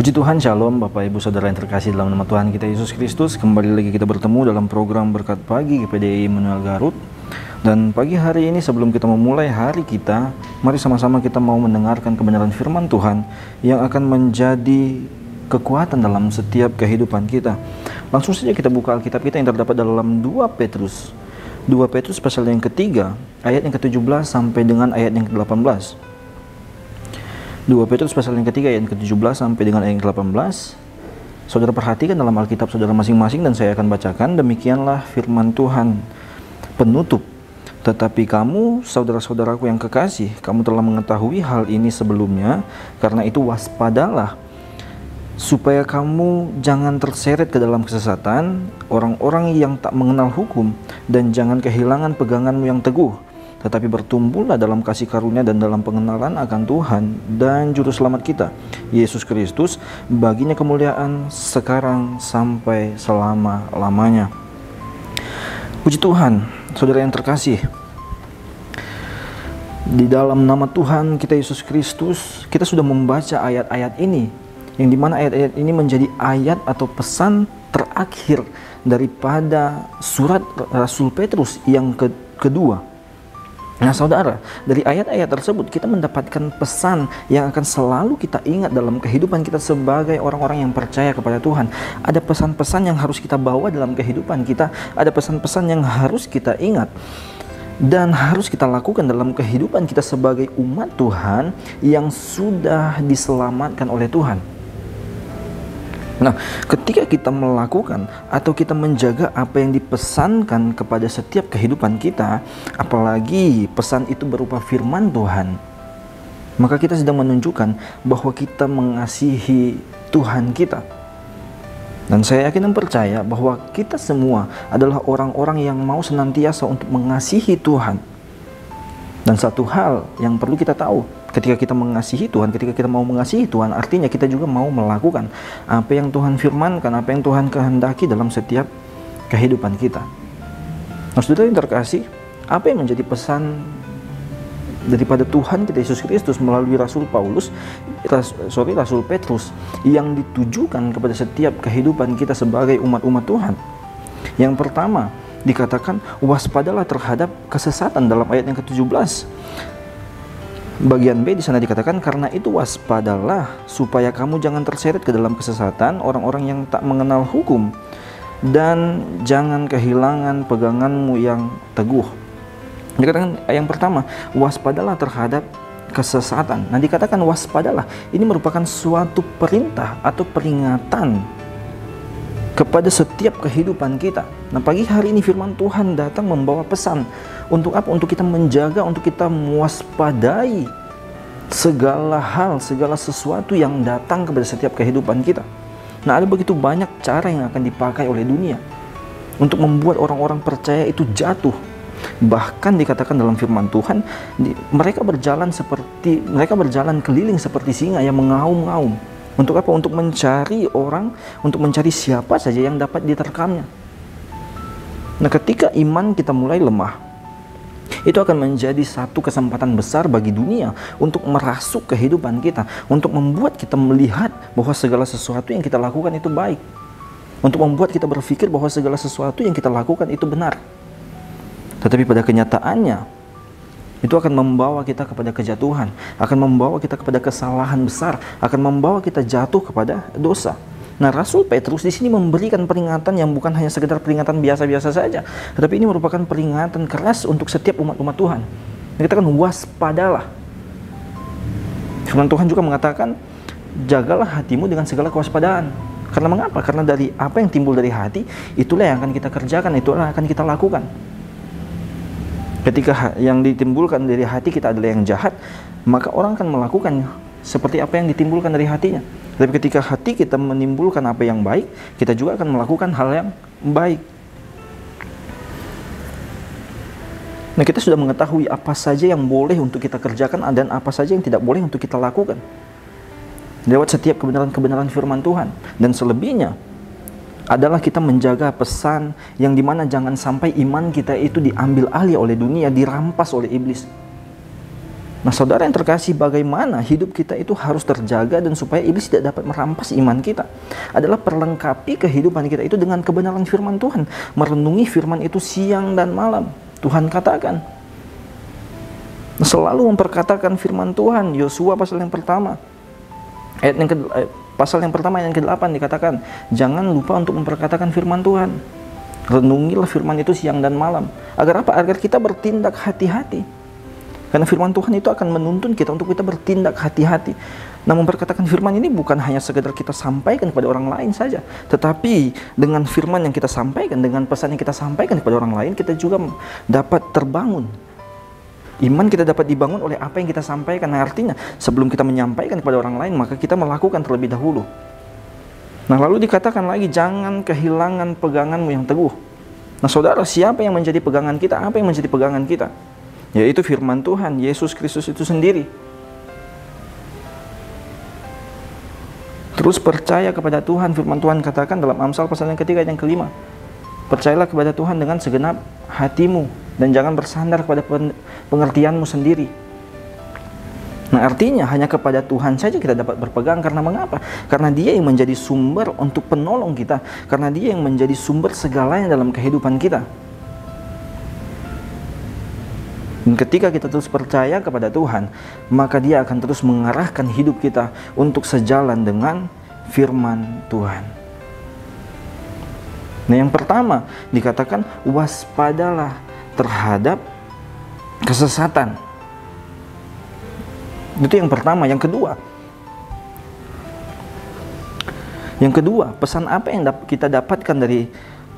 Puji Tuhan, Shalom Bapak Ibu Saudara yang terkasih dalam nama Tuhan kita Yesus Kristus. Kembali lagi kita bertemu dalam program Berkat Pagi GPDI Immanuel Garut. Dan pagi hari ini sebelum kita memulai hari kita, mari sama-sama kita mau mendengarkan kebenaran firman Tuhan yang akan menjadi kekuatan dalam setiap kehidupan kita. Langsung saja kita buka Alkitab kita yang terdapat dalam 2 Petrus. 2 Petrus pasal yang ketiga, ayat yang ke-17 sampai dengan ayat yang ke-18. 2 Petrus pasal yang ketiga ayat ke-17 sampai dengan ayat ke-18. Saudara perhatikan dalam Alkitab saudara masing-masing dan saya akan bacakan. Demikianlah firman Tuhan penutup. Tetapi kamu, saudara-saudaraku yang kekasih, kamu telah mengetahui hal ini sebelumnya, karena itu waspadalah, supaya kamu jangan terseret ke dalam kesesatan orang-orang yang tak mengenal hukum, dan jangan kehilangan peganganmu yang teguh, tetapi bertumbuhlah dalam kasih karunia dan dalam pengenalan akan Tuhan dan Juru Selamat kita, Yesus Kristus. Baginya kemuliaan sekarang sampai selama-lamanya. Puji Tuhan, saudara yang terkasih. Di dalam nama Tuhan kita Yesus Kristus, kita sudah membaca ayat-ayat ini, yang dimana ayat-ayat ini menjadi ayat atau pesan terakhir daripada surat Rasul Petrus yang kedua. Nah saudara, dari ayat-ayat tersebut kita mendapatkan pesan yang akan selalu kita ingat dalam kehidupan kita sebagai orang-orang yang percaya kepada Tuhan. Ada pesan-pesan yang harus kita bawa dalam kehidupan kita, ada pesan-pesan yang harus kita ingat dan harus kita lakukan dalam kehidupan kita sebagai umat Tuhan yang sudah diselamatkan oleh Tuhan. Nah, ketika kita melakukan atau kita menjaga apa yang dipesankan kepada setiap kehidupan kita, apalagi pesan itu berupa firman Tuhan, maka kita sedang menunjukkan bahwa kita mengasihi Tuhan kita. Dan saya yakin dan percaya bahwa kita semua adalah orang-orang yang mau senantiasa untuk mengasihi Tuhan. Dan satu hal yang perlu kita tahu, ketika kita mengasihi Tuhan, ketika kita mau mengasihi Tuhan, artinya kita juga mau melakukan apa yang Tuhan firmankan, apa yang Tuhan kehendaki dalam setiap kehidupan kita. Nah, saudara yang terkasih, apa yang menjadi pesan daripada Tuhan kita Yesus Kristus melalui Rasul Petrus yang ditujukan kepada setiap kehidupan kita sebagai umat-umat Tuhan? Yang pertama, dikatakan waspadalah terhadap kesesatan dalam ayat yang ke-17. Bagian B di sana dikatakan, karena itu waspadalah supaya kamu jangan terseret ke dalam kesesatan orang-orang yang tak mengenal hukum, dan jangan kehilangan peganganmu yang teguh. Dikatakan yang pertama, waspadalah terhadap kesesatan. Nah, dikatakan waspadalah, ini merupakan suatu perintah atau peringatan kepada setiap kehidupan kita. Nah, pagi hari ini firman Tuhan datang membawa pesan. Untuk apa? Untuk kita menjaga, untuk kita mewaspadai segala hal, segala sesuatu yang datang kepada setiap kehidupan kita. Nah, ada begitu banyak cara yang akan dipakai oleh dunia untuk membuat orang-orang percaya itu jatuh. Bahkan dikatakan dalam firman Tuhan, mereka berjalan keliling seperti singa yang mengaum-ngaum. Untuk apa? Untuk mencari orang, untuk mencari siapa saja yang dapat diterkamnya. Nah, ketika iman kita mulai lemah, itu akan menjadi satu kesempatan besar bagi dunia untuk merasuk kehidupan kita, untuk membuat kita melihat bahwa segala sesuatu yang kita lakukan itu baik, untuk membuat kita berpikir bahwa segala sesuatu yang kita lakukan itu benar. Tetapi pada kenyataannya, itu akan membawa kita kepada kejatuhan, akan membawa kita kepada kesalahan besar, akan membawa kita jatuh kepada dosa. Nah, Rasul Petrus di sini memberikan peringatan yang bukan hanya sekedar peringatan biasa-biasa saja, tetapi ini merupakan peringatan keras untuk setiap umat-umat Tuhan. Dikatakan waspadalah. Firman Tuhan juga mengatakan, jagalah hatimu dengan segala kewaspadaan. Karena mengapa? Karena dari apa yang timbul dari hati, itulah yang akan kita kerjakan, itulah yang akan kita lakukan. Ketika yang ditimbulkan dari hati kita adalah yang jahat, maka orang akan melakukan seperti apa yang ditimbulkan dari hatinya. Tapi ketika hati kita menimbulkan apa yang baik, kita juga akan melakukan hal yang baik. Nah, kita sudah mengetahui apa saja yang boleh untuk kita kerjakan dan apa saja yang tidak boleh untuk kita lakukan lewat setiap kebenaran-kebenaran firman Tuhan. Dan selebihnya adalah kita menjaga pesan yang dimana jangan sampai iman kita itu diambil alih oleh dunia, dirampas oleh iblis. Nah saudara yang terkasih, bagaimana hidup kita itu harus terjaga dan supaya iblis tidak dapat merampas iman kita adalah perlengkapi kehidupan kita itu dengan kebenaran firman Tuhan. Merenungi firman itu siang dan malam. Tuhan katakan, selalu memperkatakan firman Tuhan. Yosua pasal yang pertama ayat yang ke-8 dikatakan, jangan lupa untuk memperkatakan firman Tuhan. Renungilah firman itu siang dan malam. Agar apa? Agar kita bertindak hati-hati. Karena firman Tuhan itu akan menuntun kita untuk kita bertindak hati-hati. Nah, memperkatakan firman ini bukan hanya sekedar kita sampaikan kepada orang lain saja, tetapi dengan firman yang kita sampaikan, dengan pesan yang kita sampaikan kepada orang lain, kita juga dapat terbangun. Iman kita dapat dibangun oleh apa yang kita sampaikan. Nah, artinya sebelum kita menyampaikan kepada orang lain, maka kita melakukan terlebih dahulu. Nah, lalu dikatakan lagi, jangan kehilangan peganganmu yang teguh. Nah, saudara, siapa yang menjadi pegangan kita? Apa yang menjadi pegangan kita? Yaitu firman Tuhan, Yesus Kristus itu sendiri. Terus percaya kepada Tuhan. Firman Tuhan katakan dalam Amsal pasal yang ketiga yang ke-5, percayalah kepada Tuhan dengan segenap hatimu dan jangan bersandar kepada pengertianmu sendiri. Nah, artinya hanya kepada Tuhan saja kita dapat berpegang. Karena mengapa? Karena Dia yang menjadi sumber untuk penolong kita. Karena Dia yang menjadi sumber segalanya dalam kehidupan kita. Dan ketika kita terus percaya kepada Tuhan, maka Dia akan terus mengarahkan hidup kita untuk sejalan dengan firman Tuhan. Nah, yang pertama dikatakan waspadalah terhadap kesesatan. Itu yang pertama. Yang kedua, pesan apa yang kita dapatkan dari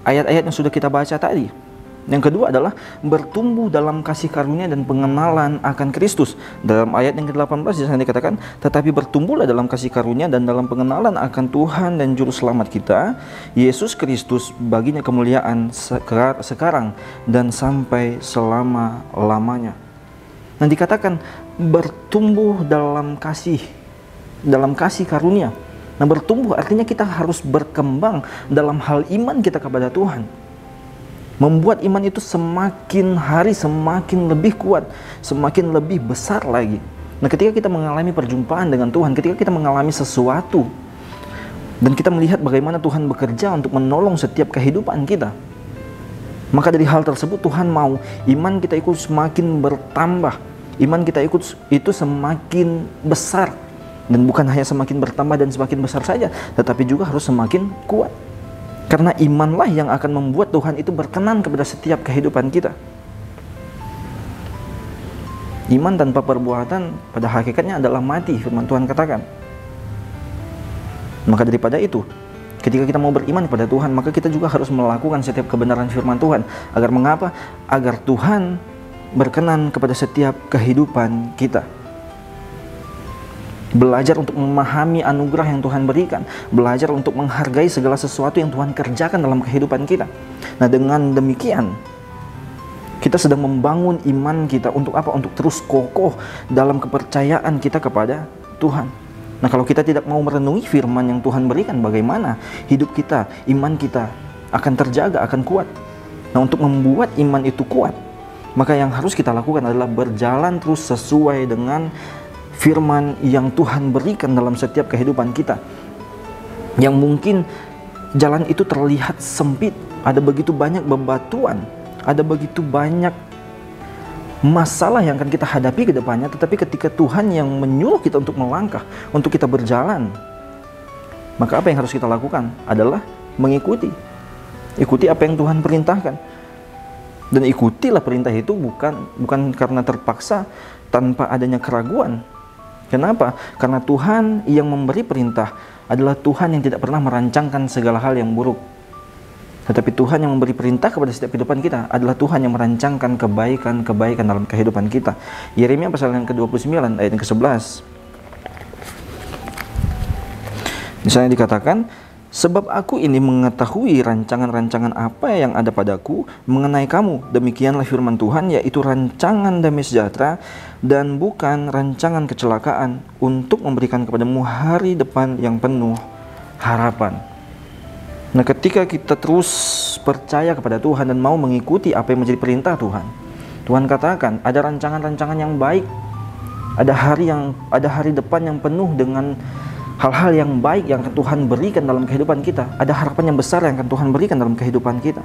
ayat-ayat yang sudah kita baca tadi? Yang kedua adalah bertumbuh dalam kasih karunia dan pengenalan akan Kristus. Dalam ayat yang ke-18 di sana dikatakan, tetapi bertumbuhlah dalam kasih karunia dan dalam pengenalan akan Tuhan dan Juru Selamat kita, Yesus Kristus, baginya kemuliaan sekarang dan sampai selama-lamanya. Nah, dikatakan bertumbuh dalam kasih karunia. Nah, bertumbuh artinya kita harus berkembang dalam hal iman kita kepada Tuhan. Membuat iman itu semakin hari semakin lebih kuat, semakin lebih besar lagi. Nah, ketika kita mengalami perjumpaan dengan Tuhan, ketika kita mengalami sesuatu dan kita melihat bagaimana Tuhan bekerja untuk menolong setiap kehidupan kita, maka dari hal tersebut Tuhan mau iman kita ikut semakin bertambah. Iman kita itu semakin besar. Dan bukan hanya semakin bertambah dan semakin besar saja, tetapi juga harus semakin kuat. Karena imanlah yang akan membuat Tuhan itu berkenan kepada setiap kehidupan kita. Iman tanpa perbuatan pada hakikatnya adalah mati, firman Tuhan katakan. Maka daripada itu, ketika kita mau beriman kepada Tuhan, maka kita juga harus melakukan setiap kebenaran firman Tuhan. Agar mengapa? Agar Tuhan berkenan kepada setiap kehidupan kita. Belajar untuk memahami anugerah yang Tuhan berikan. Belajar untuk menghargai segala sesuatu yang Tuhan kerjakan dalam kehidupan kita. Nah, dengan demikian kita sedang membangun iman kita untuk apa? Untuk terus kokoh dalam kepercayaan kita kepada Tuhan. Nah, kalau kita tidak mau merenungi firman yang Tuhan berikan, bagaimana hidup kita, iman kita akan terjaga, akan kuat. Nah, untuk membuat iman itu kuat, maka yang harus kita lakukan adalah berjalan terus sesuai dengan firman yang Tuhan berikan dalam setiap kehidupan kita. Yang mungkin jalan itu terlihat sempit, ada begitu banyak bebatuan, ada begitu banyak masalah yang akan kita hadapi ke depannya. Tetapi ketika Tuhan yang menyuruh kita untuk melangkah, untuk kita berjalan, maka apa yang harus kita lakukan adalah mengikuti apa yang Tuhan perintahkan. Dan ikutilah perintah itu bukan karena terpaksa, tanpa adanya keraguan. Kenapa? Karena Tuhan yang memberi perintah adalah Tuhan yang tidak pernah merancangkan segala hal yang buruk. Tetapi Tuhan yang memberi perintah kepada setiap kehidupan kita adalah Tuhan yang merancangkan kebaikan-kebaikan dalam kehidupan kita. Yeremia pasal yang ke-29 ayat yang ke-11. Di sana dikatakan, sebab aku ini mengetahui rancangan-rancangan apa yang ada padaku mengenai kamu. Demikianlah firman Tuhan, yaitu rancangan damai sejahtera dan bukan rancangan kecelakaan, untuk memberikan kepadamu hari depan yang penuh harapan. Nah, ketika kita terus percaya kepada Tuhan dan mau mengikuti apa yang menjadi perintah Tuhan, Tuhan katakan ada rancangan-rancangan yang baik Ada hari depan yang penuh dengan hal-hal yang baik yang akan Tuhan berikan dalam kehidupan kita. Ada harapan yang besar yang akan Tuhan berikan dalam kehidupan kita.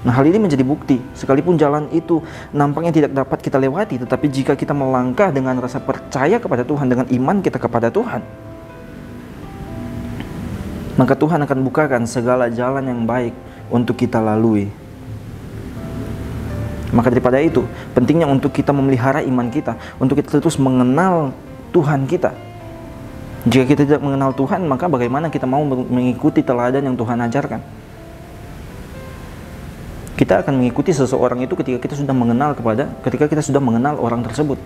Nah, hal ini menjadi bukti, sekalipun jalan itu nampaknya tidak dapat kita lewati, tetapi jika kita melangkah dengan rasa percaya kepada Tuhan, dengan iman kita kepada Tuhan, maka Tuhan akan bukakan segala jalan yang baik untuk kita lalui. Maka daripada itu, pentingnya untuk kita memelihara iman kita, untuk kita terus mengenal Tuhan kita. Jika kita tidak mengenal Tuhan, maka bagaimana kita mau mengikuti teladan yang Tuhan ajarkan? Kita akan mengikuti seseorang itu ketika kita sudah mengenal orang tersebut.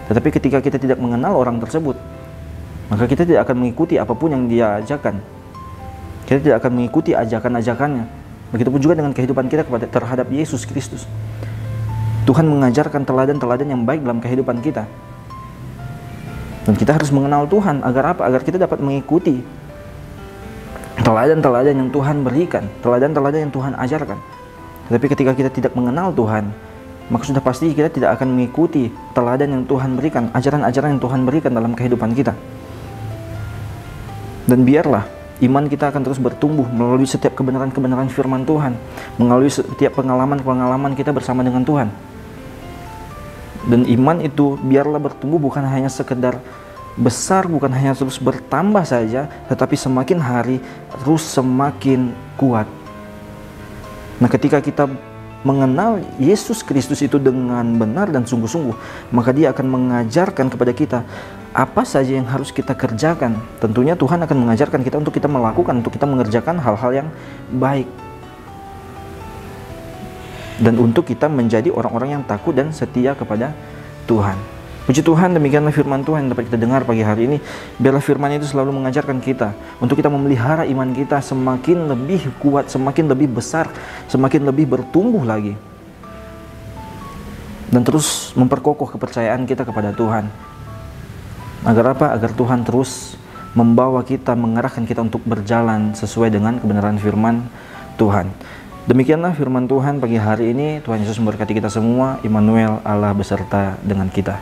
Tetapi ketika kita tidak mengenal orang tersebut, maka kita tidak akan mengikuti apapun yang dia ajarkan. Kita tidak akan mengikuti ajakan-ajakannya. Begitupun juga dengan kehidupan kita terhadap Yesus Kristus. Tuhan mengajarkan teladan-teladan yang baik dalam kehidupan kita. Dan kita harus mengenal Tuhan agar apa? Agar kita dapat mengikuti teladan-teladan yang Tuhan berikan, teladan-teladan yang Tuhan ajarkan. Tetapi ketika kita tidak mengenal Tuhan, maka sudah pasti kita tidak akan mengikuti teladan yang Tuhan berikan, ajaran-ajaran yang Tuhan berikan dalam kehidupan kita. Dan biarlah iman kita akan terus bertumbuh melalui setiap kebenaran-kebenaran firman Tuhan, melalui setiap pengalaman-pengalaman kita bersama dengan Tuhan. Dan iman itu biarlah bertumbuh bukan hanya sekedar besar, bukan hanya terus bertambah saja, tetapi semakin hari terus semakin kuat. Nah, ketika kita mengenal Yesus Kristus itu dengan benar dan sungguh-sungguh, maka Dia akan mengajarkan kepada kita apa saja yang harus kita kerjakan. Tentunya Tuhan akan mengajarkan kita untuk kita melakukan, untuk kita mengerjakan hal-hal yang baik. Dan untuk kita menjadi orang-orang yang takut dan setia kepada Tuhan. Puji Tuhan, demikianlah firman Tuhan yang dapat kita dengar pagi hari ini. Biarlah firman itu selalu mengajarkan kita untuk kita memelihara iman kita semakin lebih kuat, semakin lebih besar, semakin lebih bertumbuh lagi. Dan terus memperkokoh kepercayaan kita kepada Tuhan. Agar apa? Agar Tuhan terus membawa kita, mengarahkan kita untuk berjalan sesuai dengan kebenaran firman Tuhan. Demikianlah firman Tuhan pagi hari ini. Tuhan Yesus memberkati kita semua. Immanuel, Allah beserta dengan kita.